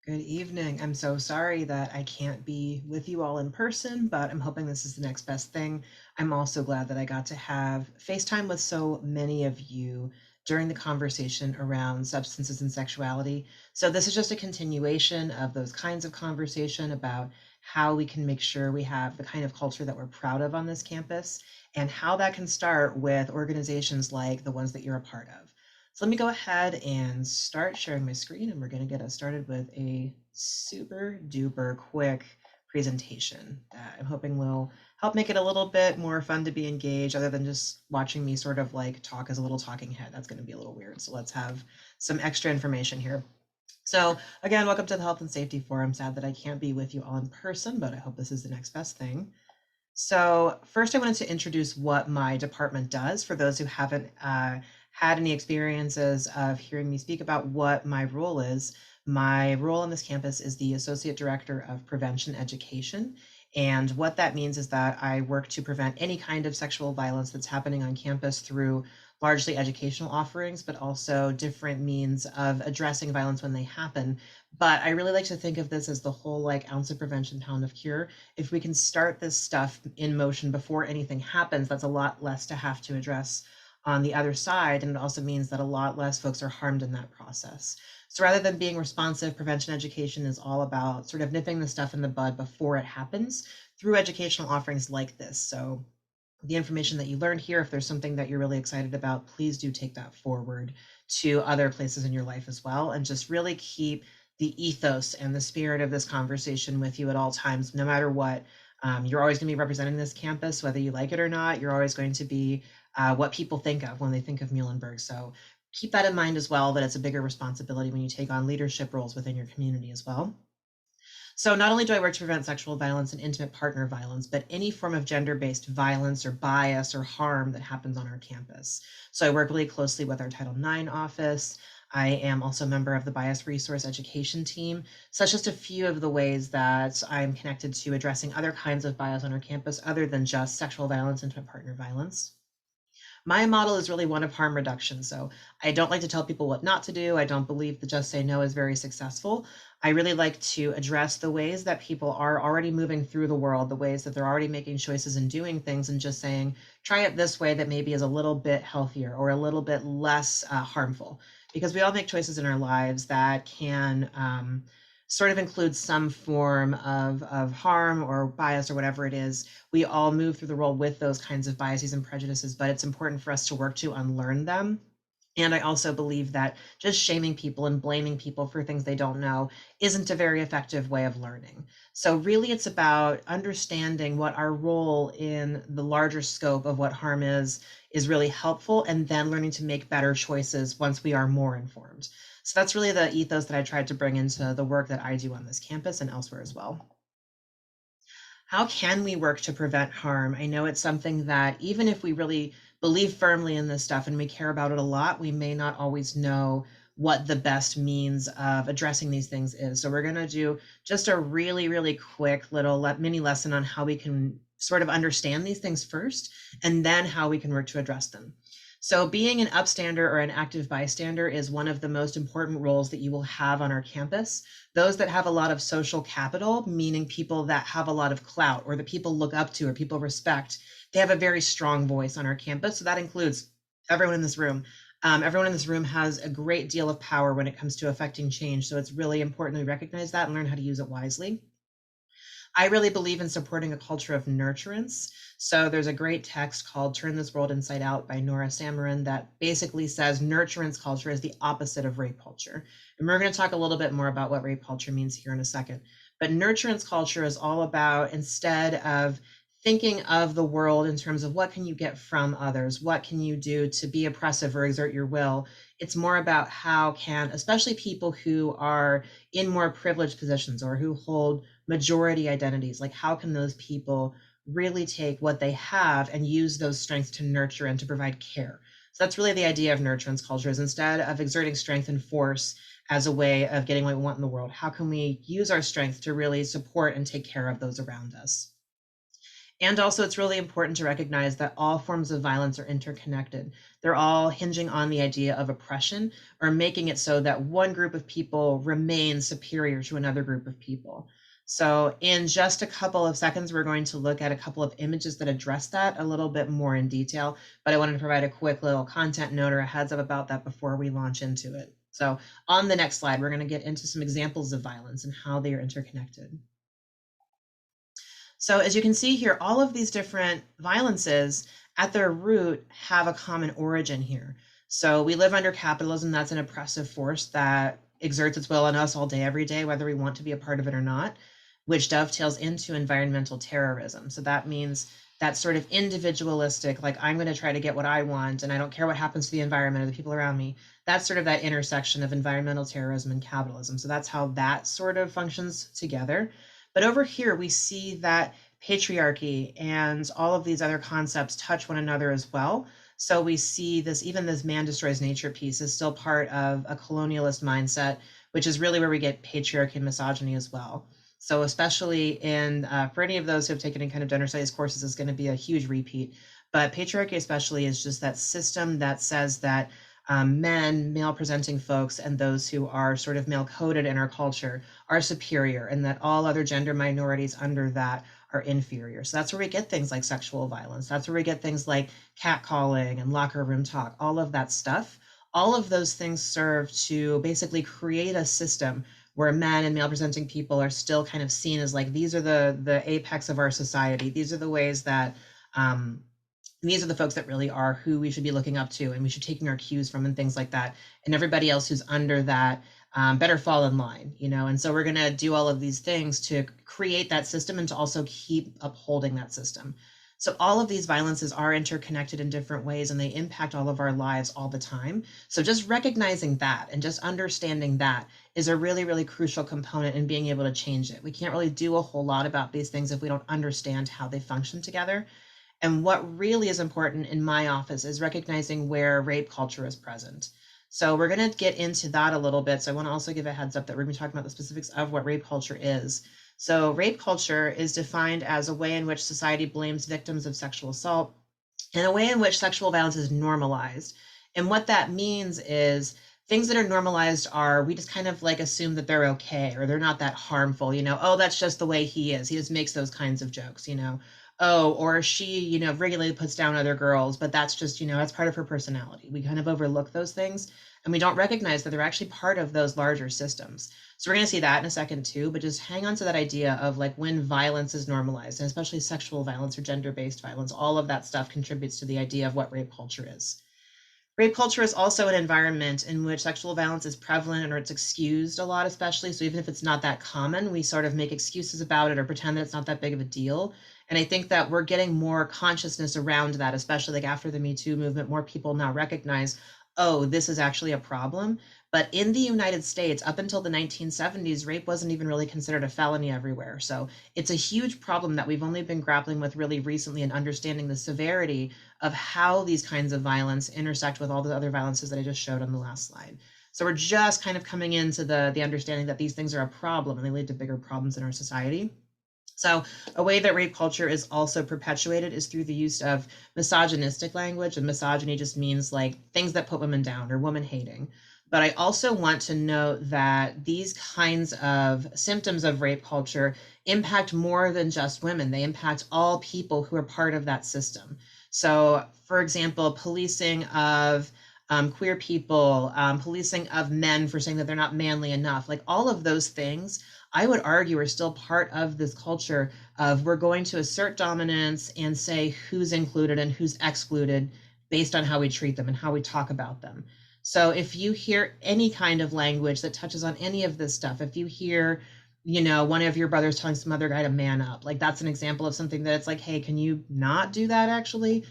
Good evening. I'm so sorry that I can't be with you all in person, but I'm hoping this is the next best thing. I'm also glad that I got to have FaceTime with so many of you during the conversation around substances and sexuality. So this is just a continuation of those kinds of conversation about how we can make sure we have the kind of culture that we're proud of on this campus and how that can start with organizations like the ones that you're a part of. So let me go ahead and start sharing my screen, and we're going to get us started with a super duper quick presentation that I'm hoping will help make it a little bit more fun to be engaged other than just watching me sort of like talk as a little talking head. That's going to be a little weird. So let's have some extra information here. So again, welcome to the Health and Safety Forum. Sad that I can't be with you all in person, but I hope this is the next best thing. So first I wanted to introduce what my department does for those who haven't had any experiences of hearing me speak about what my role is. My role on this campus is the Associate Director of Prevention Education. And what that means is that I work to prevent any kind of sexual violence that's happening on campus through largely educational offerings, but also different means of addressing violence when they happen. But I really like to think of this as the whole like ounce of prevention, pound of cure. If we can start this stuff in motion before anything happens, that's a lot less to have to address on the other side. And it also means that a lot less folks are harmed in that process. So rather than being responsive, prevention education is all about sort of nipping the stuff in the bud before it happens through educational offerings like this. So the information that you learned here, if there's something that you're really excited about, please do take that forward to other places in your life as well. And just really keep the ethos and the spirit of this conversation with you at all times, no matter what. You're always going to be representing this campus, whether you like it or not. You're always going to be what people think of when they think of Muhlenberg. So keep that in mind as well, that it's a bigger responsibility when you take on leadership roles within your community as well. So not only do I work to prevent sexual violence and intimate partner violence, but any form of gender-based violence or bias or harm that happens on our campus. So I work really closely with our Title IX office. I am also a member of the Bias Resource Education team. So that's just a few of the ways that I'm connected to addressing other kinds of bias on our campus other than just sexual violence, intimate partner violence. My model is really one of harm reduction. So I don't like to tell people what not to do. I don't believe the just say no is very successful. I really like to address the ways that people are already moving through the world, the ways that they're already making choices and doing things, and just saying, try it this way that maybe is a little bit healthier or a little bit less harmful. Because we all make choices in our lives that can sort of include some form of harm or bias or whatever it is. We all move through the world with those kinds of biases and prejudices, but it's important for us to work to unlearn them. And I also believe that just shaming people and blaming people for things they don't know isn't a very effective way of learning. So really it's about understanding what our role in the larger scope of what harm is really helpful, and then learning to make better choices once we are more informed. So that's really the ethos that I tried to bring into the work that I do on this campus and elsewhere as well. How can we work to prevent harm? I know it's something that even if we really believe firmly in this stuff and we care about it a lot, we may not always know what the best means of addressing these things is. So we're going to do just a really, really quick little mini lesson on how we can sort of understand these things first, and then how we can work to address them. So being an upstander or an active bystander is one of the most important roles that you will have on our campus. Those that have a lot of social capital, meaning people that have a lot of clout or that people look up to or people respect, they have a very strong voice on our campus. So that includes everyone in this room. Everyone in this room has a great deal of power when it comes to affecting change. So it's really important we recognize that and learn how to use it wisely. I really believe in supporting a culture of nurturance. So there's a great text called Turn This World Inside Out by Nora Samarin that basically says nurturance culture is the opposite of rape culture. And we're going to talk a little bit more about what rape culture means here in a second. But nurturance culture is all about, instead of thinking of the world in terms of what can you get from others, what can you do to be oppressive or exert your will, it's more about how can, especially people who are in more privileged positions or who hold majority identities, like how can those people really take what they have and use those strengths to nurture and to provide care. So that's really the idea of nurturance culture, is instead of exerting strength and force as a way of getting what we want in the world, how can we use our strength to really support and take care of those around us? And also, it's really important to recognize that all forms of violence are interconnected. They're all hinging on the idea of oppression or making it so that one group of people remains superior to another group of people. So, in just a couple of seconds, we're going to look at a couple of images that address that a little bit more in detail. But I wanted to provide a quick little content note or a heads up about that before we launch into it. So, on the next slide, we're going to get into some examples of violence and how they are interconnected. So as you can see here, all of these different violences at their root have a common origin here. So we live under capitalism. That's an oppressive force that exerts its will on us all day, every day, whether we want to be a part of it or not, which dovetails into environmental terrorism. So that means that sort of individualistic, like I'm going to try to get what I want and I don't care what happens to the environment or the people around me. That's sort of that intersection of environmental terrorism and capitalism. So that's how that sort of functions together. But over here, we see that patriarchy and all of these other concepts touch one another as well. So we see this, even this man destroys nature piece is still part of a colonialist mindset, which is really where we get patriarchy and misogyny as well. So especially in, for any of those who have taken any kind of gender studies courses, is going to be a huge repeat. But patriarchy especially is just that system that says that men, male presenting folks, and those who are sort of male coded in our culture are superior, and that all other gender minorities under that are inferior. So that's where we get things like sexual violence. That's where we get things like catcalling and locker room talk, all of that stuff. All of those things serve to basically create a system where men and male presenting people are still kind of seen as like these are the apex of our society. These are the ways that these are the folks that really are who we should be looking up to and we should be taking our cues from and things like that. And everybody else who's under that better fall in line, you know? And so we're going to do all of these things to create that system and to also keep upholding that system. So all of these violences are interconnected in different ways and they impact all of our lives all the time. So just recognizing that and just understanding that is a really, really crucial component in being able to change it. We can't really do a whole lot about these things if we don't understand how they function together. And what really is important in my office is recognizing where rape culture is present. So we're going to get into that a little bit. So I want to also give a heads up that we're going to be talking about the specifics of what rape culture is. So rape culture is defined as a way in which society blames victims of sexual assault and a way in which sexual violence is normalized. And what that means is things that are normalized are we just kind of like assume that they're okay or they're not that harmful, you know, oh, that's just the way he is. He just makes those kinds of jokes, you know. Oh, or she, you know, regularly puts down other girls, but that's just, you know, that's part of her personality. We kind of overlook those things and we don't recognize that they're actually part of those larger systems. So we're going to see that in a second too, but just hang on to that idea of like when violence is normalized, and especially sexual violence or gender-based violence, all of that stuff contributes to the idea of what rape culture is. Rape culture is also an environment in which sexual violence is prevalent or it's excused a lot, especially. So even if it's not that common, we sort of make excuses about it or pretend that it's not that big of a deal. And I think that we're getting more consciousness around that, especially like after the Me Too movement, more people now recognize, oh, this is actually a problem. But in the United States, up until the 1970s, rape wasn't even really considered a felony everywhere. So it's a huge problem that we've only been grappling with really recently and understanding the severity of how these kinds of violence intersect with all the other violences that I just showed on the last slide. So we're just kind of coming into the understanding that these things are a problem and they lead to bigger problems in our society. So a way that rape culture is also perpetuated is through the use of misogynistic language, and misogyny just means like things that put women down or woman hating. But I also want to note that these kinds of symptoms of rape culture impact more than just women. They impact all people who are part of that system. So, for example, policing of queer people, policing of men for saying that they're not manly enough, like all of those things I would argue are still part of this culture of we're going to assert dominance and say who's included and who's excluded based on how we treat them and how we talk about them. So if you hear any kind of language that touches on any of this stuff, if you hear, you know, one of your brothers telling some other guy to man up, like that's an example of something that it's like, hey, can you not do that actually?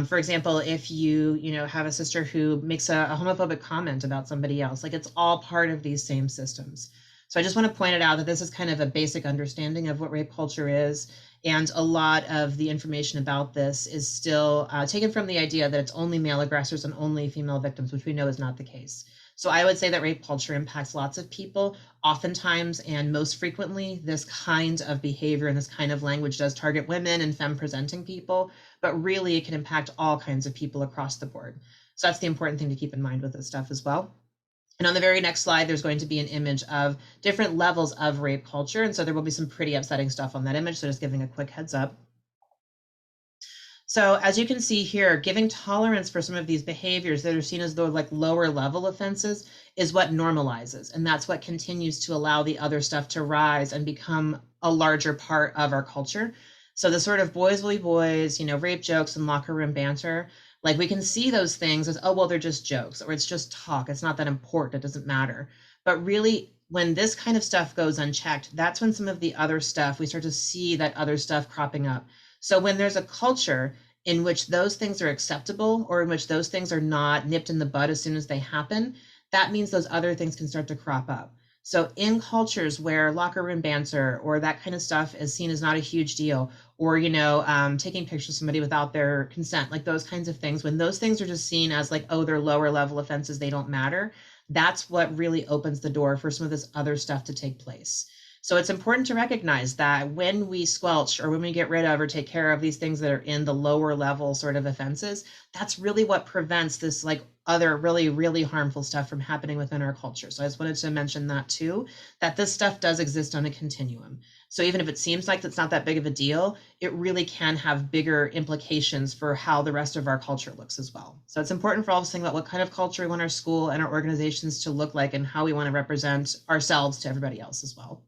For example, if you know, have a sister who makes a homophobic comment about somebody else, like it's all part of these same systems. So I just want to point it out that this is kind of a basic understanding of what rape culture is. And a lot of the information about this is still taken from the idea that it's only male aggressors and only female victims, which we know is not the case. So I would say that rape culture impacts lots of people. Oftentimes and most frequently, this kind of behavior and this kind of language does target women and femme presenting people, but really it can impact all kinds of people across the board. So that's the important thing to keep in mind with this stuff as well. And on the very next slide, there's going to be an image of different levels of rape culture. And so there will be some pretty upsetting stuff on that image. So just giving a quick heads up. So as you can see here, giving tolerance for some of these behaviors that are seen as though like lower level offenses is what normalizes. And that's what continues to allow the other stuff to rise and become a larger part of our culture. So the sort of boys will be boys, rape jokes and locker room banter, like we can see those things as, oh, well, they're just jokes or it's just talk. It's not that important. It doesn't matter. But really, when this kind of stuff goes unchecked, that's when some of the other stuff, we start to see that other stuff cropping up. So when there's a culture in which those things are acceptable or in which those things are not nipped in the bud as soon as they happen, that means those other things can start to crop up. So in cultures where locker room banter or that kind of stuff is seen as not a huge deal, or, taking pictures of somebody without their consent, like those kinds of things, when those things are just seen as like, oh, they're lower level offenses, they don't matter, that's what really opens the door for some of this other stuff to take place. So it's important to recognize that when we squelch or when we get rid of or take care of these things that are in the lower level sort of offenses, that's really what prevents this like other really, really harmful stuff from happening within our culture. So I just wanted to mention that too, that this stuff does exist on a continuum. So even if it seems like it's not that big of a deal, it really can have bigger implications for how the rest of our culture looks as well. So it's important for all of us to think about what kind of culture we want our school and our organizations to look like and how we want to represent ourselves to everybody else as well.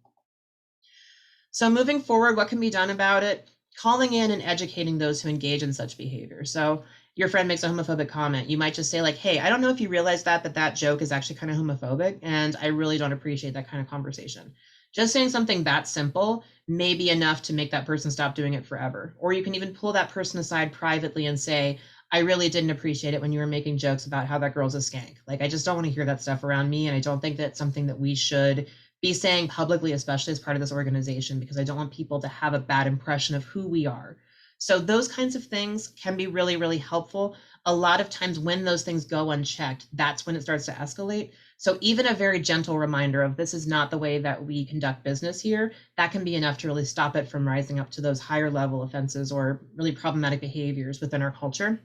So moving forward, what can be done about it? Calling in and educating those who engage in such behavior. So your friend makes a homophobic comment. You might just say like, hey, I don't know if you realize that, but that joke is actually kind of homophobic. And I really don't appreciate that kind of conversation. Just saying something that simple may be enough to make that person stop doing it forever. Or you can even pull that person aside privately and say, I really didn't appreciate it when you were making jokes about how that girl's a skank. Like, I just don't want to hear that stuff around me. And I don't think that's something that we should be saying publicly, especially as part of this organization, because I don't want people to have a bad impression of who we are. So those kinds of things can be really, really helpful. A lot of times when those things go unchecked, that's when it starts to escalate. So even a very gentle reminder of this is not the way that we conduct business here, that can be enough to really stop it from rising up to those higher level offenses or really problematic behaviors within our culture.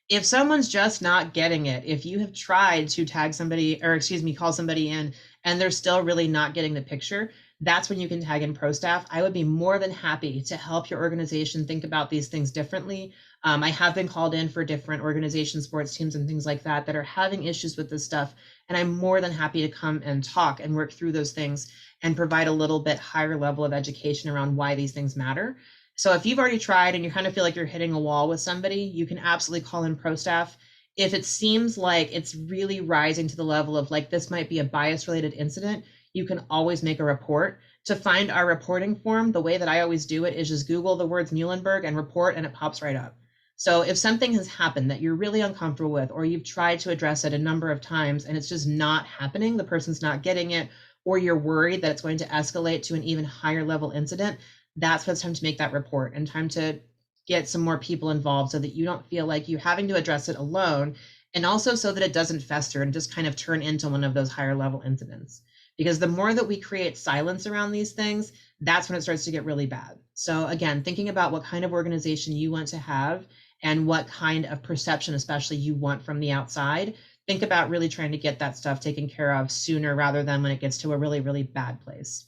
If someone's just not getting it, if you have tried to tag somebody, or excuse me, call somebody in and they're still really not getting the picture, that's when you can tag in pro staff. I would be more than happy to help your organization think about these things differently. I have been called in for different organizations, sports teams, and things like that are having issues with this stuff. And I'm more than happy to come and talk and work through those things and provide a little bit higher level of education around why these things matter. So if you've already tried and you kind of feel like you're hitting a wall with somebody, you can absolutely call in pro staff. If it seems like it's really rising to the level of like this might be a bias related incident, you can always make a report. To find our reporting form, the way that I always do it is just Google the words Muhlenberg and report, and it pops right up. So if something has happened that you're really uncomfortable with, or you've tried to address it a number of times and it's just not happening, the person's not getting it, or you're worried that it's going to escalate to an even higher level incident, that's when it's time to make that report and time to get some more people involved so that you don't feel like you're having to address it alone, and also so that it doesn't fester and just kind of turn into one of those higher level incidents. Because the more that we create silence around these things, that's when it starts to get really bad. So again, thinking about what kind of organization you want to have and what kind of perception especially you want from the outside, think about really trying to get that stuff taken care of sooner rather than when it gets to a really, really bad place.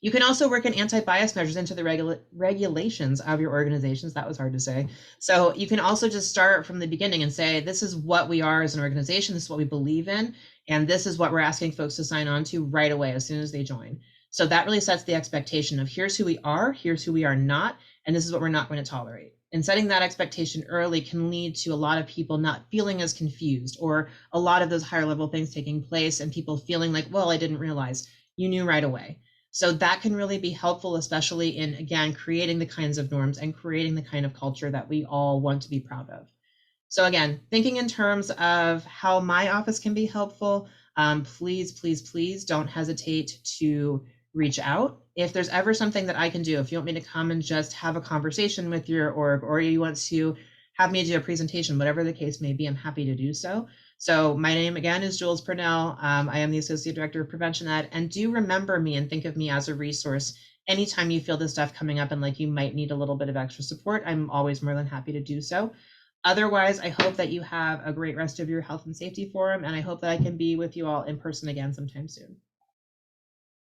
You can also work in anti-bias measures into the regulations of your organizations. That was hard to say. So you can also just start from the beginning and say, this is what we are as an organization. This is what we believe in. And this is what we're asking folks to sign on to right away as soon as they join. So that really sets the expectation of here's who we are, here's who we are not, and this is what we're not going to tolerate. And setting that expectation early can lead to a lot of people not feeling as confused, or a lot of those higher level things taking place and people feeling like, well, I didn't realize. You knew right away. So that can really be helpful, especially in, again, creating the kinds of norms and creating the kind of culture that we all want to be proud of. So again, thinking in terms of how my office can be helpful, please, please, please don't hesitate to reach out. If there's ever something that I can do, if you want me to come and just have a conversation with your org, or you want to have me do a presentation, whatever the case may be, I'm happy to do so. So my name again is Jules Purnell. I am the Associate Director of Prevention Ed, and do remember me and think of me as a resource anytime you feel this stuff coming up and like you might need a little bit of extra support. I'm always more than happy to do so. Otherwise, I hope that you have a great rest of your health and safety forum, and I hope that I can be with you all in person again sometime soon.